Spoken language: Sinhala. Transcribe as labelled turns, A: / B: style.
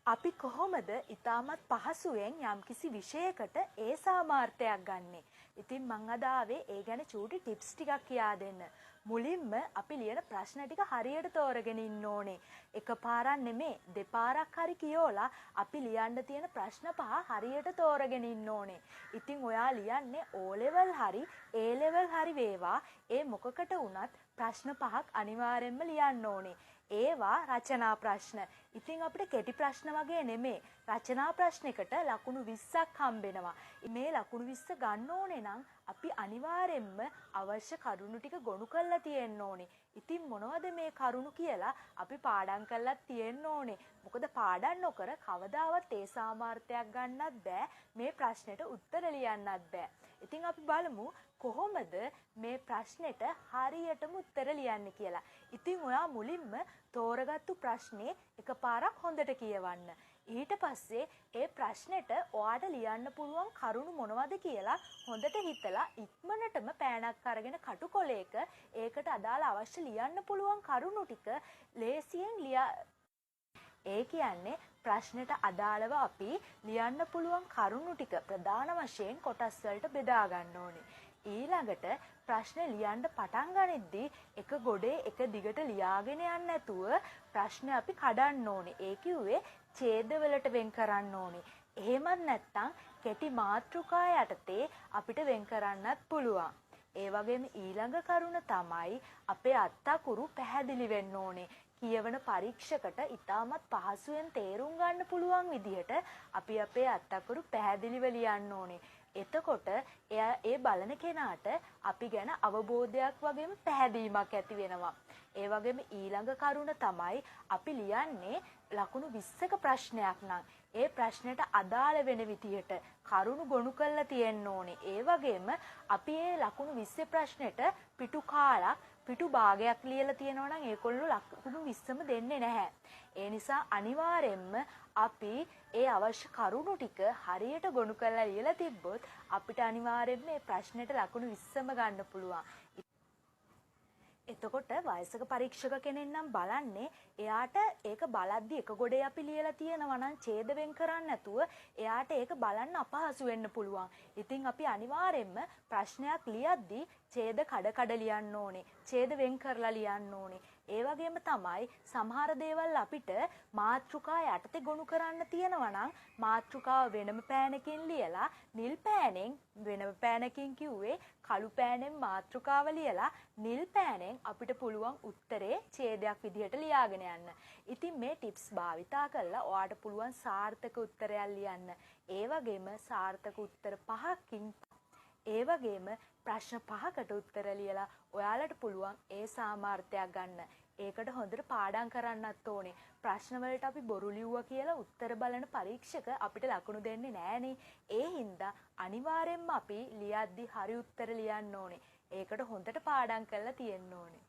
A: අපි කොහොමද ඊටමත් පහසුවෙන් යම්කිසි විෂයකට ඒ සාමාර්ථයක් ගන්නෙ? ඉතින් මං අද ආවේ ඒ ගැන චූටි ටිප්ස් ටිකක් කියා දෙන්න. මුලින්ම අපි ලියන ප්‍රශ්න ටික හරියට තෝරගෙන ඉන්න ඕනේ. එකපාරක් නෙමෙයි දෙපාරක් හරි කියෝලා අපි ලියන්න තියෙන ප්‍රශ්න පහ හරියට තෝරගෙන ඉන්න ඕනේ. ඉතින් ඔයා ලියන්නේ O level හරි A level හරි වේවා ඒ මොකකට වුණත් ප්‍රශ්න පහක් අනිවාර්යෙන්ම ලියන්න ඕනේ. ඒවා රචනා ප්‍රශ්න. ඉතින් අපිට කෙටි ප්‍රශ්න වගේ නෙමෙයි. රචනා ප්‍රශ්නයකට ලකුණු 20ක් හම්බෙනවා. මේ ලකුණු 20 ගන්න ඕනේ නම් අපි අනිවාර්යෙන්ම අවශ්‍ය කරුණු ටික ගොනු කරලා තියෙන්න ඕනේ. ඉතින් මොනවද මේ කරුණු කියලා අපි පාඩම් කරලා තියෙන්න ඕනේ. මොකද පාඩම් නොකර කවදාවත් ඒ සාමාර්ථයක් ගන්නත් බෑ. මේ ප්‍රශ්නෙට උත්තර ලියන්නත් බෑ. ඉතින් අපි බලමු කොහොමද මේ ප්‍රශ්නෙට හරියටම උත්තර ලියන්නේ කියලා. ඉතින් ඔයා මුලින්ම තෝරගත්තු ප්‍රශ්නේ එකපාරක් හොඳට කියවන්න. ඊට පස්සේ ඒ ප්‍රශ්නෙට ඔයාට ලියන්න පුළුවන් කරුණු මොනවද කියලා හොඳට හිතලා ඉක්මනටම පෑනක් අරගෙන කටුකොලයක ඒකට අදාළ අවශ්‍ය ලියන්න පුළුවන් කරුණු ටික ලේසියෙන් ඒ කියන්නේ ප්‍රශ්නෙට අදාළව අපි ලියන්න පුළුවන් කරුණු ටික ප්‍රධාන වශයෙන් කොටස් වලට බෙදා ගන්න ඕනේ. ඊළඟට ප්‍රශ්න ලියන්න පටන් ගනිද්දී එක ගොඩේ එක දිගට ලියාගෙන යන්න නැතුව ප්‍රශ්න අපි කඩන්න ඕනේ. ඒ කිව්වේ ඡේදවලට වෙන් කරන්න ඕනේ. එහෙමත් නැත්නම් කෙටි මාතෘකා යටතේ අපිට වෙන් කරන්නත් පුළුවන්. ඒ වගේම ඊළඟ කරුණ තමයි අපේ අත්තකුරු පැහැදිලි වෙන්න ඕනේ. කියවන පරීක්ෂකට ඉතාමත් පහසුවෙන් තේරුම් ගන්න පුළුවන් විදිහට අපි අපේ අත්තකුරු පැහැදිලිව ලියන්න ඕනේ. එතකොට ඒ බලන කෙනාට අපි ගැන අවබෝධයක් වගේම පැහැදීමක් ඇති වෙනවා. ඒ වගේම ඊළඟ කරුණ තමයි අපි ලියන්නේ ලකුණු 20ක ප්‍රශ්නයක් නම් ඒ ප්‍රශ්නෙට අදාළ වෙන විදිහට කරුණු ගොනු කරලා තියෙන්න ඕනේ. ඒ වගේම අපි මේ ලකුණු 20 ප්‍රශ්නෙට පිටු කාලක් පිටු භාගයක් ලියලා තියෙනවා නම් ඒකොල්ලෝ ලකුණු 20ම දෙන්නේ නැහැ. ඒ නිසා අනිවාර්යෙන්ම අපි ඒ අවශ්‍ය කරුණු ටික හරියට ගොනු කරලා ලියලා තිබ්බොත් අපිට අනිවාර්යෙන්ම මේ ප්‍රශ්නෙට ලකුණු 20ම ගන්න පුළුවන්. එතකොට වයසක පරීක්ෂක කෙනෙක් නම් බලන්නේ එයාට ඒක බලද්දි එක ගොඩේ අපි ලියලා තියෙනවා නම් ඡේද වෙන් කරන්නේ නැතුව එයාට ඒක බලන්න අපහසු වෙන්න පුළුවන්. ඉතින් අපි අනිවාර්යෙන්ම ප්‍රශ්නයක් ලියද්දි ඡේද කඩ ලියන්න ඕනේ. ඡේද වෙන් කරලා ලියන්න ඕනේ. ඒ වගේම තමයි සමහර දේවල් අපිට මාතෘකා යටතේ ගොනු කරන්න තියෙනවා නම් මාතෘකාව වෙනම පෑනකින් ලියලා නිල් පෑනෙන් වෙනම පෑනකින් කිව්වේ කළු පෑනෙන් මාතෘකාව ලියලා නිල් පෑනෙන් අපිට පුළුවන් උත්තරේ ඡේදයක් විදිහට ලියාගෙන යන්න. ඉතින් මේ ටිප්ස් භාවිතා කරලා ඔයාට පුළුවන් සාර්ථක උත්තරයක් ලියන්න. ඒ වගේම සාර්ථක උත්තර 5කින් ඒ වගේම ප්‍රශ්න 5කට උත්තර ලියලා ඔයාලට පුළුවන් ඒ සාමාර්ථයක් ගන්න. ඒකට හොඳට පාඩම් කරන්නත් ඕනේ. ප්‍රශ්න වලට අපි බොරු ලිව්වා කියලා උත්තර බලන පරීක්ෂක අපිට ලකුණු දෙන්නේ නෑනේ. ඒ හින්දා අනිවාර්යෙන්ම අපි ලියද්දි හරි උත්තර ලියන්න ඕනේ. ඒකට හොඳට පාඩම් කරලා තියෙන්න ඕනේ.